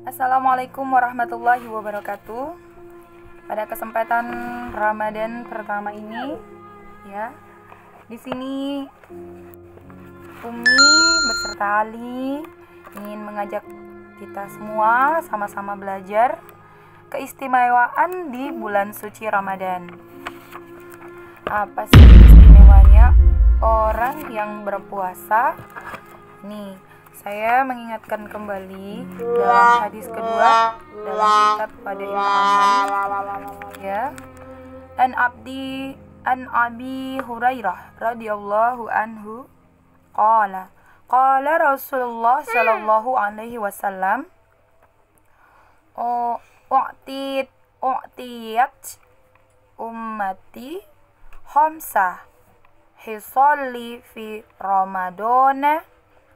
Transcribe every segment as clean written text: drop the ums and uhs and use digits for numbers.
Assalamualaikum warahmatullahi wabarakatuh. Pada kesempatan Ramadan pertama ini, ya, di sini Umi beserta Ali ingin mengajak kita semua sama-sama belajar keistimewaan di bulan suci Ramadan. Apa sih istimewanya orang yang berpuasa? Nih, saya mengingatkan kembali dalam hadis kedua dalam kitab pada Imam Ahmad, ya. An Abi Hurairah radhiyallahu anhu qala Rasulullah sallallahu alaihi wasallam u'tiyat ummati khamsah hisalli fi ramadana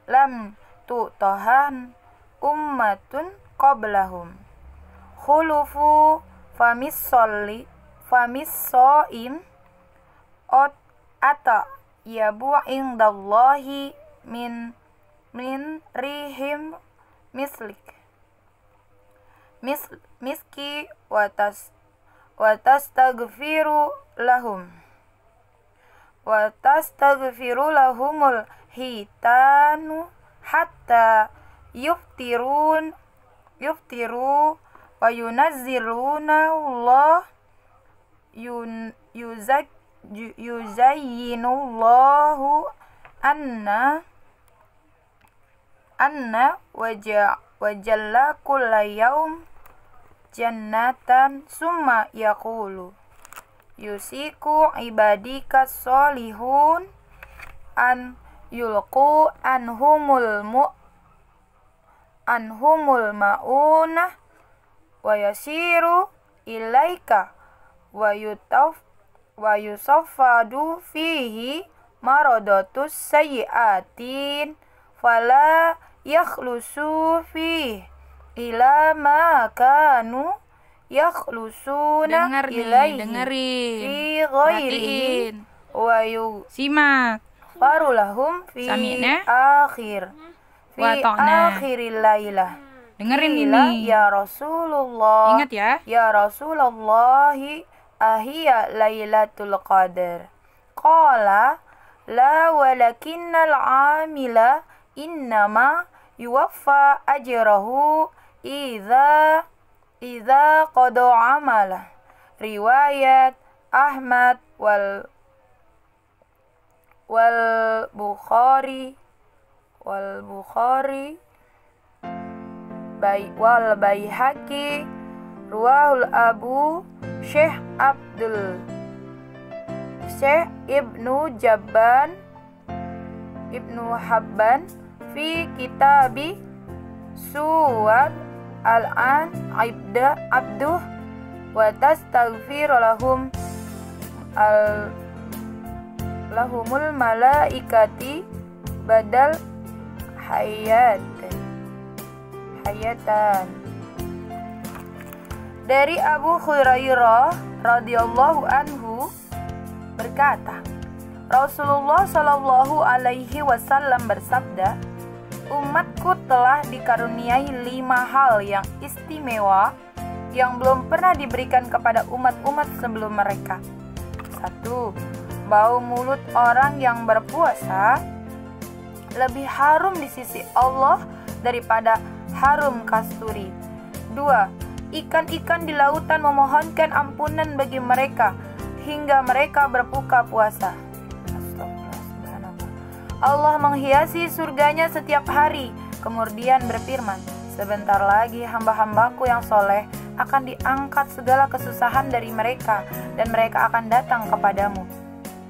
lam tu'tahan ummatun qablahum khulufu famissoim ata yabu indallahi min rihim miski watastaghfiru lahumul hitanu hatta yuftiru wa yunazziluna Allah yuzayyinullahu anna wajalla kulla yaum jannatan summa yaqulu yusiku ibadika solihun an yulqu anhumul ma'unah wa yasiru ilaika wa yusaffadu fihi maradatus sayyiatin fala yakhlusu fihi ila ma kanu yakhlusuna ilaihi fi ghairihi wa simak farulahum fi akhiril lailah. Dengerin ini. Ya Rasulullah. Ingat ya. Ya Rasulullah, ahiya lailatul qadar. Qala la walakinnal amila innama yuwaffa ajrahu idza qada amala. Riwayat Ahmad wal Bukhari wal Baihaqi ruwahul Abu Syekh Ibnu Habban fi kitabi suwar al-an abduh wa tastaghfir lahumul malaikati badal hayatan. Dari Abu Hurairah radhiyallahu anhu berkata, Rasulullah shallallahu alaihi wasallam bersabda, umatku telah dikaruniai 5 hal yang istimewa yang belum pernah diberikan kepada umat-umat sebelum mereka. 1. Bau mulut orang yang berpuasa lebih harum di sisi Allah daripada harum kasturi. 2. Ikan-ikan di lautan memohonkan ampunan bagi mereka hingga mereka berbuka puasa. Allah menghiasi surganya setiap hari, kemudian berfirman, sebentar lagi hamba-hambaku yang soleh akan diangkat segala kesusahan dari mereka dan mereka akan datang kepadamu.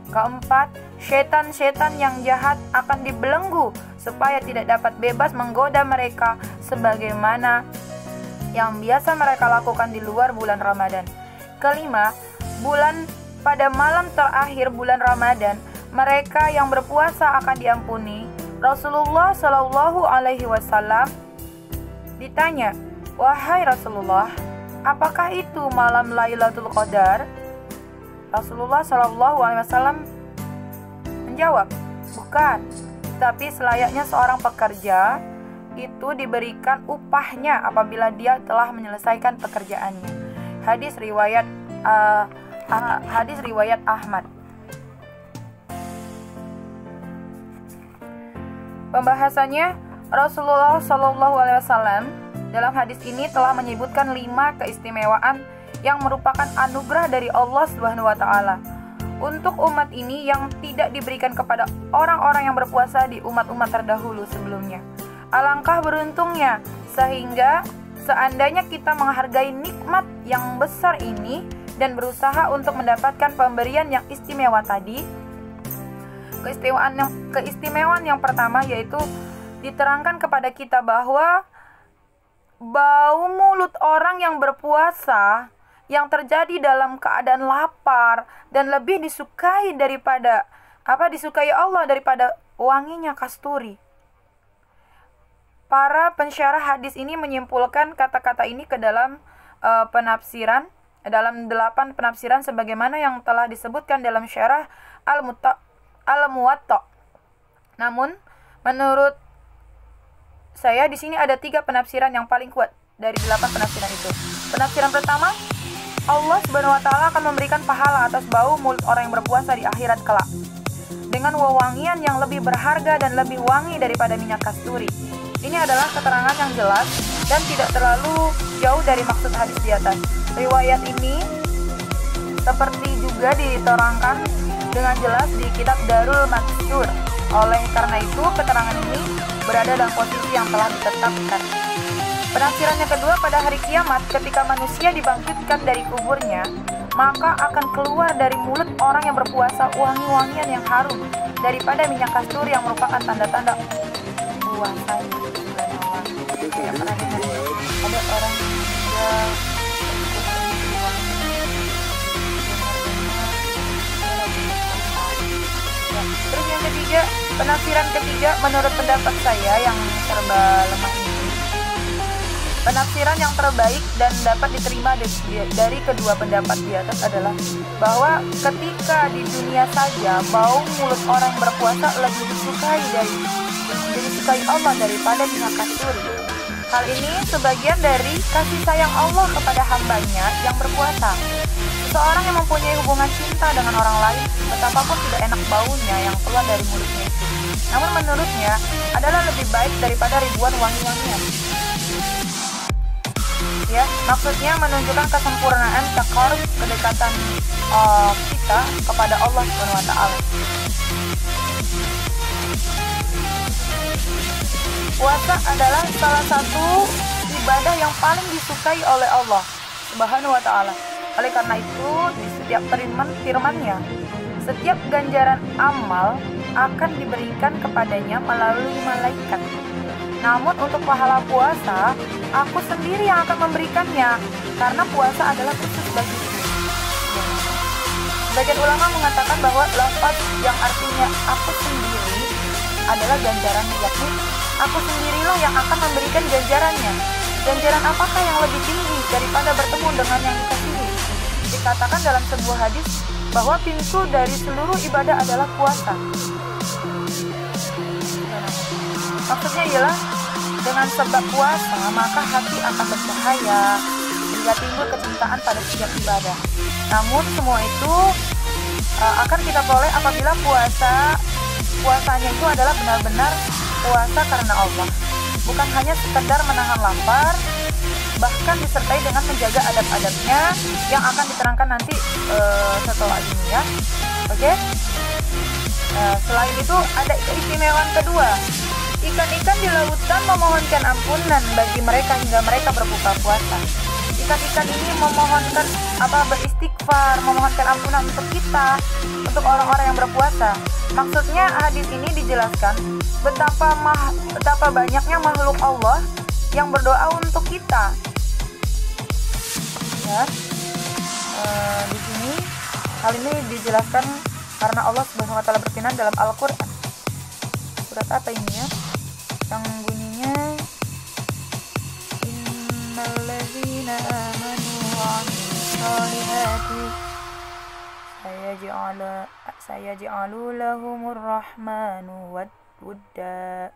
Keempat, setan-setan yang jahat akan dibelenggu supaya tidak dapat bebas menggoda mereka sebagaimana yang biasa mereka lakukan di luar bulan Ramadan. Kelima, pada malam terakhir bulan Ramadan, mereka yang berpuasa akan diampuni. Rasulullah Shallallahu alaihi wasallam ditanya, "Wahai Rasulullah, apakah itu malam Lailatul Qadar?" Rasulullah SAW menjawab, bukan, tapi selayaknya seorang pekerja itu diberikan upahnya apabila dia telah menyelesaikan pekerjaannya. Hadis riwayat Ahmad. Pembahasannya, Rasulullah SAW dalam hadis ini telah menyebutkan 5 keistimewaan yang merupakan anugerah dari Allah Subhanahu wa taala untuk umat ini yang tidak diberikan kepada orang-orang yang berpuasa di umat-umat terdahulu sebelumnya. Alangkah beruntungnya, sehingga seandainya kita menghargai nikmat yang besar ini dan berusaha untuk mendapatkan pemberian yang istimewa tadi. Keistimewaan yang pertama yaitu diterangkan kepada kita bahwa bau mulut orang yang berpuasa yang terjadi dalam keadaan lapar dan lebih disukai Allah daripada wanginya kasturi. Para pensyarah hadis ini menyimpulkan kata-kata ini ke dalam dalam 8 penafsiran sebagaimana yang telah disebutkan dalam syarah Al-Muwatta. Namun, menurut saya di sini ada 3 penafsiran yang paling kuat dari 8 penafsiran itu. Penafsiran pertama, Allah Subhanahu wa taala akan memberikan pahala atas bau mulut orang yang berpuasa di akhirat kelak dengan wewangian yang lebih berharga dan lebih wangi daripada minyak kasturi. Ini adalah keterangan yang jelas dan tidak terlalu jauh dari maksud hadis di atas. Riwayat ini seperti juga diterangkan dengan jelas di kitab Darul Mansur. Oleh karena itu, keterangan ini berada dalam posisi yang telah ditetapkan. Penafsiran yang kedua, pada hari kiamat ketika manusia dibangkitkan dari kuburnya, maka akan keluar dari mulut orang yang berpuasa wangi-wangian yang harum daripada minyak kasturi yang merupakan tanda-tanda puasanya. Saya pernah dengar ada orang yang meninggal Terus yang ketiga, penafsiran ketiga menurut pendapat saya yang serba lemah ini, penafsiran yang terbaik dan dapat diterima dari kedua pendapat di atas adalah bahwa ketika di dunia saja bau mulut orang yang berpuasa lebih disukai Allah daripada minyak kasturi. Hal ini sebagian dari kasih sayang Allah kepada hambanya yang berpuasa. Seseorang yang mempunyai hubungan cinta dengan orang lain, betapapun tidak enak baunya yang keluar dari mulutnya itu, namun menurutnya adalah lebih baik daripada ribuan wangi-wangian. Ya, maksudnya menunjukkan kesempurnaan takarub, kedekatan kita kepada Allah Subhanahu wa taala. Puasa adalah salah satu ibadah yang paling disukai oleh Allah Subhanahu wa taala. Oleh karena itu, di setiap firman-Nya, setiap ganjaran amal akan diberikan kepadanya melalui malaikat. Namun untuk pahala puasa, aku sendiri yang akan memberikannya, karena puasa adalah khusus bagiku. Sebagian ulama mengatakan bahwa lafaz yang artinya aku sendiri adalah ganjaran, yakni aku sendirilah yang akan memberikan ganjarannya. Ganjaran apakah yang lebih tinggi daripada bertemu dengan yang dikasihi? Dikatakan dalam sebuah hadis bahwa pintu dari seluruh ibadah adalah puasa. Maksudnya ialah dengan sebab puasa maka hati akan bercahaya hingga timbul kecintaan pada setiap ibadah. Namun semua itu akan kita peroleh apabila puasanya itu adalah benar-benar puasa karena Allah, bukan hanya sekedar menahan lapar, bahkan disertai dengan menjaga adab-adabnya yang akan diterangkan nanti setelah ini ya. Oke? Selain itu ada keistimewaan kedua. Ikan-ikan di lautan memohonkan ampunan bagi mereka hingga mereka berbuka puasa. Ikan-ikan ini memohonkan beristighfar, memohonkan ampunan untuk kita, untuk orang-orang yang berpuasa. Maksudnya hadis ini dijelaskan betapa banyaknya makhluk Allah yang berdoa untuk kita. Ya, di sini hal ini dijelaskan karena Allah Subhanahu wa taala berfirman dalam Al-Qur'an. Surat apa ini ya? Yang bunyinya innallazina amanu wa 'amilus solihati sayaj'alu lahumur rahmanu wadda.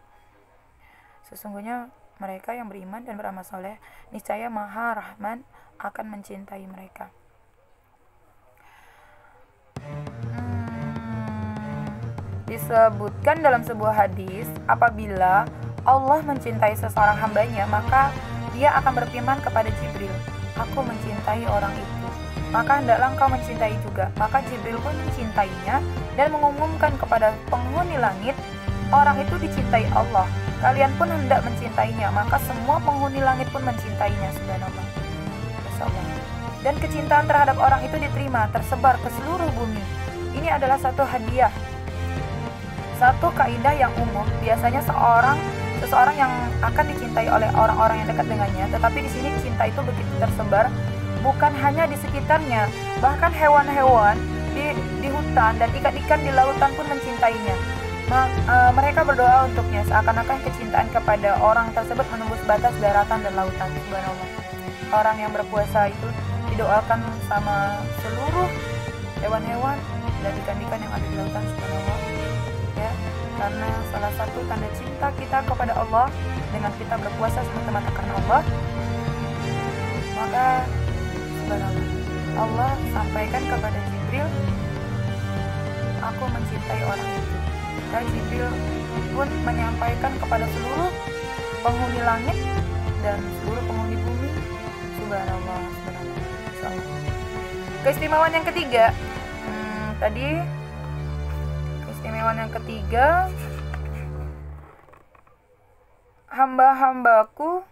Sesungguhnya mereka yang beriman dan beramal soleh, niscaya Maha Rahman akan mencintai mereka. Disebutkan dalam sebuah hadis, apabila Allah mencintai seseorang hambanya, maka dia akan berfirman kepada Jibril, aku mencintai orang itu, maka hendaklah engkau mencintai juga. Maka Jibril pun mencintainya dan mengumumkan kepada penghuni langit, orang itu dicintai Allah, kalian pun hendak mencintainya. Maka semua penghuni langit pun mencintainya. Subhanallah. Dan kecintaan terhadap orang itu diterima, tersebar ke seluruh bumi. Ini adalah satu hadiah, satu kaidah yang umum. Biasanya seseorang yang akan dicintai oleh orang-orang yang dekat dengannya, tetapi di sini cinta itu begitu tersebar, bukan hanya di sekitarnya, bahkan hewan-hewan di hutan dan ikan-ikan di lautan pun mencintainya. Mereka berdoa untuknya, seakan-akan kecintaan kepada orang tersebut menembus batas daratan dan lautan. Subhanallah. Orang yang berpuasa itu didoakan sama seluruh hewan-hewan dan ikan-ikan yang ada di lautan. Subhanallah. Ya, karena salah satu tanda cinta kita kepada Allah dengan kita berpuasa semata-mata karena Allah, maka subhanallah, Allah sampaikan kepada Jibril, aku mencintai orang itu. Dan Jibril pun menyampaikan kepada seluruh penghuni langit dan seluruh penghuni bumi. Subhanallah, subhanallah. Keistimewaan yang ketiga, keistimewaan yang ketiga, hamba-hambaku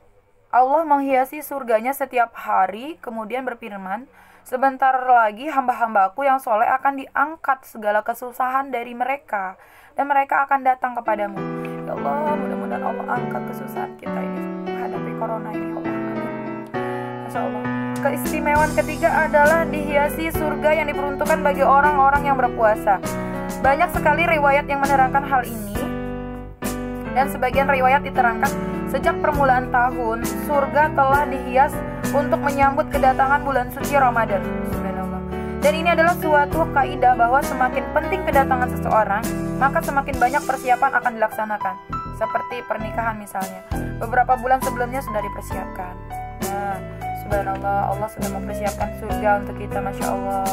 Allah menghiasi surganya setiap hari, kemudian berfirman, sebentar lagi hamba-hambaku yang soleh akan diangkat segala kesusahan dari mereka, dan mereka akan datang kepadamu. Ya Allah, mudah-mudahan Allah angkat kesusahan kita ini menghadapi corona ini, Allah. Amin. Masya Allah. Keistimewaan ketiga adalah dihiasi surga yang diperuntukkan bagi orang-orang yang berpuasa. Banyak sekali riwayat yang menerangkan hal ini, dan sebagian riwayat diterangkan sejak permulaan tahun, surga telah dihias untuk menyambut kedatangan bulan suci Ramadan. Subhanallah. Dan ini adalah suatu kaidah bahwa semakin penting kedatangan seseorang, maka semakin banyak persiapan akan dilaksanakan. Seperti pernikahan misalnya, beberapa bulan sebelumnya sudah dipersiapkan. Nah, subhanallah, Allah sudah mempersiapkan surga untuk kita, Masya Allah.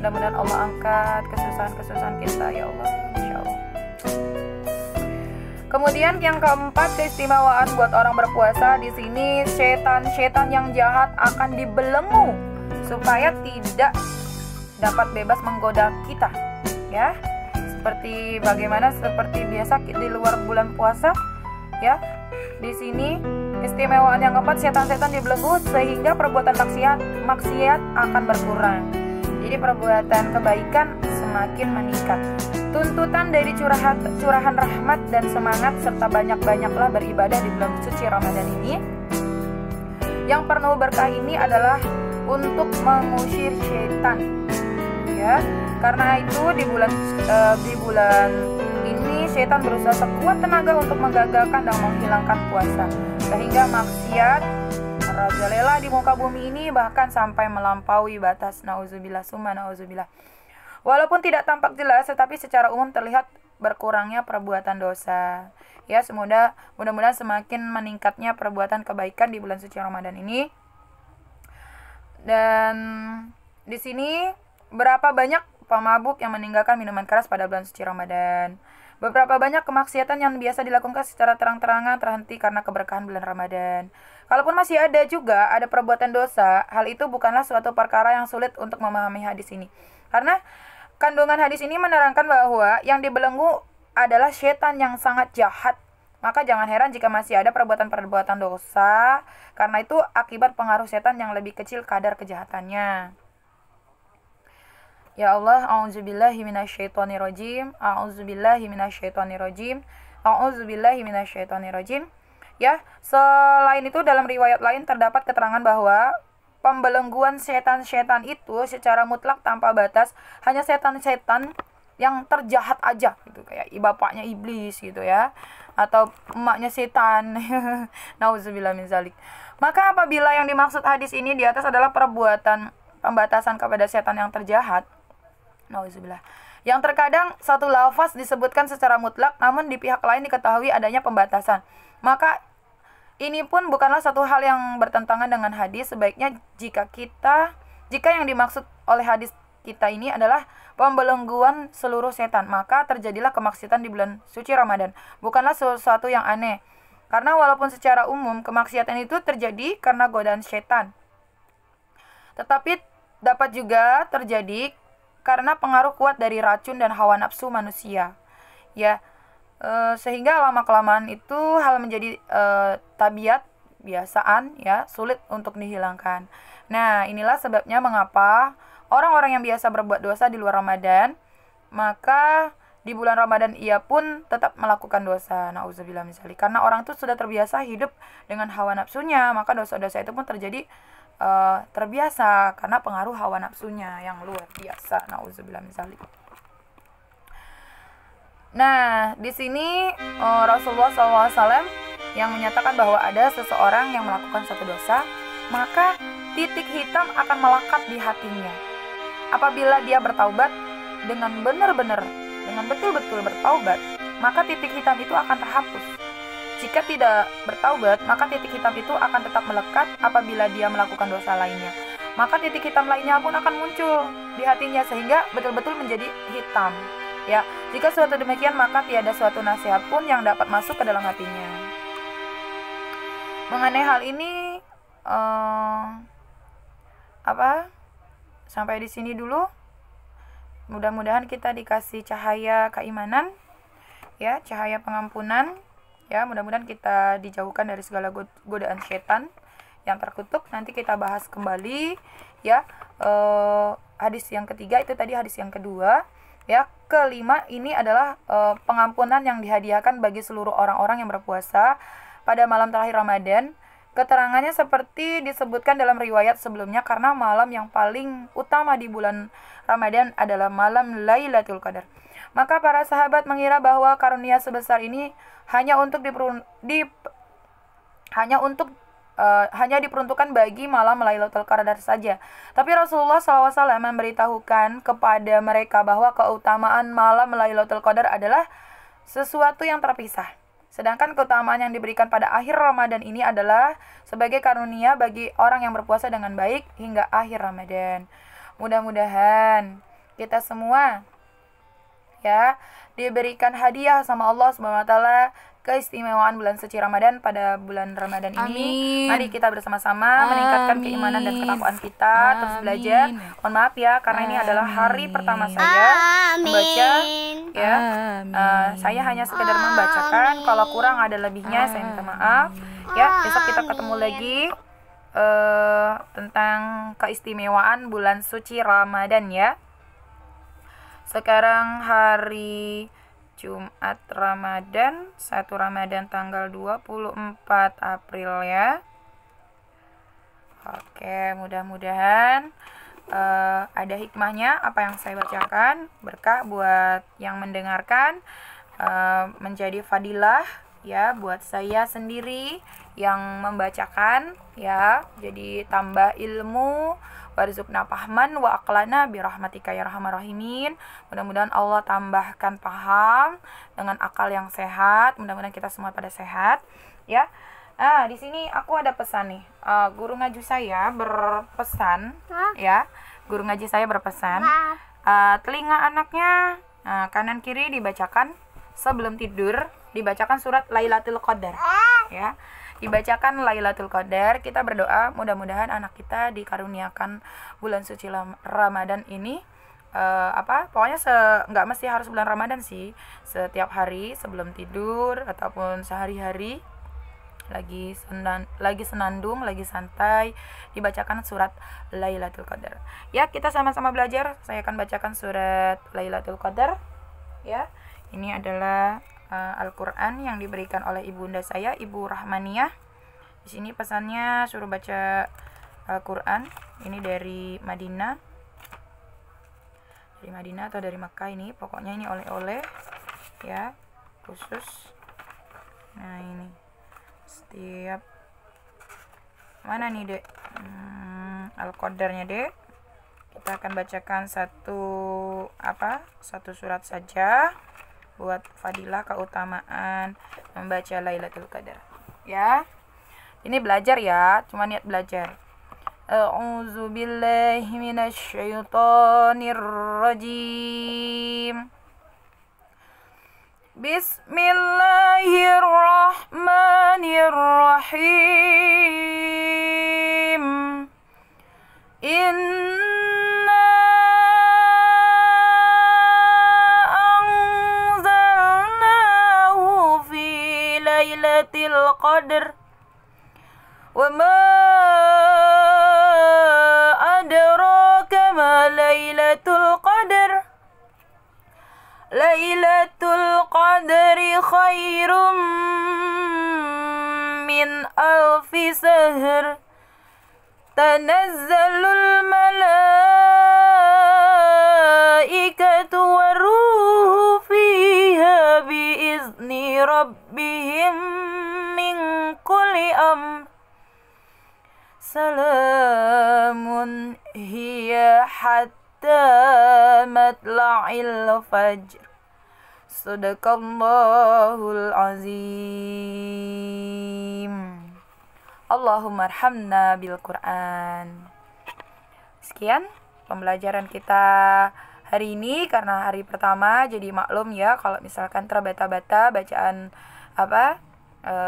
Mudah-mudahan Allah angkat kesusahan-kesusahan kita, ya Allah, Masya Allah. Kemudian yang keempat, keistimewaan buat orang berpuasa di sini, setan-setan yang jahat akan dibelenggu supaya tidak dapat bebas menggoda kita, ya. Seperti biasa di luar bulan puasa, ya. Di sini keistimewaan yang keempat, setan-setan dibelenggu sehingga perbuatan maksiat akan berkurang. Jadi perbuatan kebaikan semakin meningkat. Tuntutan dari curahan rahmat dan semangat serta banyak-banyaklah beribadah di bulan suci Ramadan ini. Yang penuh berkah ini adalah untuk mengusir syaitan. Ya, karena itu di bulan ini syaitan berusaha sekuat tenaga untuk menggagalkan dan menghilangkan puasa, sehingga maksiat merajalela di muka bumi ini, bahkan sampai melampaui batas. Nauzubillah summa nauzubillah. Walaupun tidak tampak jelas, tetapi secara umum terlihat berkurangnya perbuatan dosa. Ya, mudah-mudahan semakin meningkatnya perbuatan kebaikan di bulan suci Ramadan ini. Dan di sini berapa banyak pemabuk yang meninggalkan minuman keras pada bulan suci Ramadan. Beberapa banyak kemaksiatan yang biasa dilakukan secara terang-terangan terhenti karena keberkahan bulan Ramadan. Kalaupun masih ada perbuatan dosa, hal itu bukanlah suatu perkara yang sulit untuk memahami hadis ini. Karena kandungan hadis ini menerangkan bahwa yang dibelenggu adalah setan yang sangat jahat. Maka jangan heran jika masih ada perbuatan-perbuatan dosa, karena itu akibat pengaruh setan yang lebih kecil kadar kejahatannya. Ya Allah, a'udzubillahi minasyaitonirrajim. A'udzubillahi minasyaitonirrajim. A'udzubillahi minasyaitonirrajim. Ya, selain itu dalam riwayat lain terdapat keterangan bahwa pembelengguan setan-setan itu secara mutlak tanpa batas hanya setan-setan yang terjahat aja gitu, kayak bapaknya iblis gitu ya, atau emaknya setan. Nauzubillah min zalik. Maka apabila yang dimaksud hadis ini di atas adalah perbuatan pembatasan kepada setan yang terjahat, nauzubillah, Yang terkadang satu lafaz disebutkan secara mutlak, namun di pihak lain diketahui adanya pembatasan. Maka ini pun bukanlah satu hal yang bertentangan dengan hadis. Sebaiknya jika yang dimaksud oleh hadis kita ini adalah pembelengguan seluruh setan, maka terjadilah kemaksiatan di bulan suci Ramadan. Bukanlah sesuatu yang aneh. Karena walaupun secara umum kemaksiatan itu terjadi karena godaan setan, tetapi dapat juga terjadi karena pengaruh kuat dari racun dan hawa nafsu manusia. Ya, sehingga lama-kelamaan itu hal menjadi tabiat, biasaan, ya, sulit untuk dihilangkan. Nah, inilah sebabnya mengapa orang-orang yang biasa berbuat dosa di luar Ramadan, maka di bulan Ramadan ia pun tetap melakukan dosa. Nauzubillah min dzalik. Karena orang itu sudah terbiasa hidup dengan hawa nafsunya, maka dosa-dosa itu pun terjadi terbiasa karena pengaruh hawa nafsunya yang luar biasa. Nauzubillah min dzalik. Nah, di sini Rasulullah SAW yang menyatakan bahwa ada seseorang yang melakukan satu dosa, maka titik hitam akan melekat di hatinya. Apabila dia bertaubat dengan benar-benar, dengan betul-betul bertaubat, maka titik hitam itu akan terhapus. Jika tidak bertaubat, maka titik hitam itu akan tetap melekat apabila dia melakukan dosa lainnya. Maka titik hitam lainnya pun akan muncul di hatinya sehingga betul-betul menjadi hitam. Ya, jika suatu demikian, maka tiada suatu nasihat pun yang dapat masuk ke dalam hatinya. Mengenai hal ini, sampai di sini dulu. Mudah-mudahan kita dikasih cahaya keimanan, ya, cahaya pengampunan, ya. Mudah-mudahan kita dijauhkan dari segala godaan setan yang terkutuk. Nanti kita bahas kembali, ya. Hadis yang ketiga itu tadi hadis yang kedua, ya. Kelima ini adalah pengampunan yang dihadiahkan bagi seluruh orang-orang yang berpuasa pada malam terakhir Ramadan. Keterangannya seperti disebutkan dalam riwayat sebelumnya, karena malam yang paling utama di bulan Ramadan adalah malam Lailatul Qadar. Maka para sahabat mengira bahwa karunia sebesar ini hanya diperuntukkan bagi malam Lailatul Qadar saja. Tapi Rasulullah SAW memberitahukan kepada mereka bahwa keutamaan malam Lailatul Qadar adalah sesuatu yang terpisah. Sedangkan keutamaan yang diberikan pada akhir Ramadan ini adalah sebagai karunia bagi orang yang berpuasa dengan baik hingga akhir Ramadan. Mudah-mudahan kita semua, ya, diberikan hadiah sama Allah Subhanahu wa taala keistimewaan bulan suci Ramadan pada bulan Ramadan ini. Mari kita bersama-sama meningkatkan keimanan dan ketakwaan kita, terus belajar. Mohon maaf ya, karena ini adalah hari pertama saya membaca, ya. Saya hanya sekedar membacakan. Kalau kurang ada lebihnya, saya minta maaf. Ya, besok kita ketemu lagi tentang keistimewaan bulan suci Ramadan, ya. Sekarang hari Jumat Ramadan, 1 Ramadan tanggal 24 April, ya. Oke, mudah-mudahan ada hikmahnya apa yang saya bacakan, berkah buat yang mendengarkan, menjadi fadilah, ya, buat saya sendiri yang membacakan, ya. Jadi tambah ilmu, warzuqna fahman wa aqlana birahmatika ya arhamar rahimin. Mudah-mudahan Allah tambahkan paham dengan akal yang sehat. Mudah-mudahan kita semua pada sehat, ya. Di sini aku ada pesan nih. Guru ngaji saya berpesan, ya. Guru ngaji saya berpesan, telinga anaknya kanan kiri dibacakan sebelum tidur, dibacakan surat Lailatul Qadar, ya. Dibacakan Lailatul Qadar. Kita berdoa mudah-mudahan anak kita dikaruniakan bulan suci Ramadan ini, pokoknya nggak mesti harus bulan Ramadan sih, setiap hari sebelum tidur ataupun sehari-hari lagi senandung, lagi santai, dibacakan surat Lailatul Qadar. Ya, kita sama-sama belajar. Saya akan bacakan surat Lailatul Qadar, ya. Ini adalah Al-Quran yang diberikan oleh ibunda saya, Ibu Rahmaniyah. Di sini pesannya suruh baca Al-Quran. Ini dari Madinah, atau dari Makkah ini. Pokoknya ini oleh-oleh, ya, khusus. Nah, ini setiap mana nih, Dek? Al-Qadarnya, Dek. kita akan bacakan satu surat saja buat fadilah keutamaan membaca Lailatul Qadar. Ya. Ini belajar ya, cuma niat belajar. A'udzu billahi minasyaitonir rajim. Bismillahirrahmanirrahim. Inna anzalnahu fi lailatul qadr wa ma adraka ma lailatul qadr. Lailatul qadri khairum min alfi sahr. Tanazzalul malaikatu waruhu fiha biizni rabbihim min kulli amr. Salamun hiya hatta matla'il fajr. Sadaqallahul azim. Allahumma arhamna bil Qur'an. Sekian pembelajaran kita hari ini, karena hari pertama jadi maklum ya kalau misalkan terbata-bata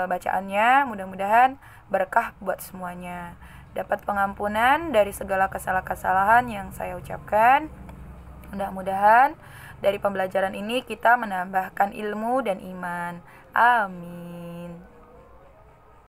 bacaannya. Mudah-mudahan berkah buat semuanya. Dapat pengampunan dari segala kesalahan-kesalahan yang saya ucapkan. Mudah-mudahan dari pembelajaran ini kita menambahkan ilmu dan iman. Amin.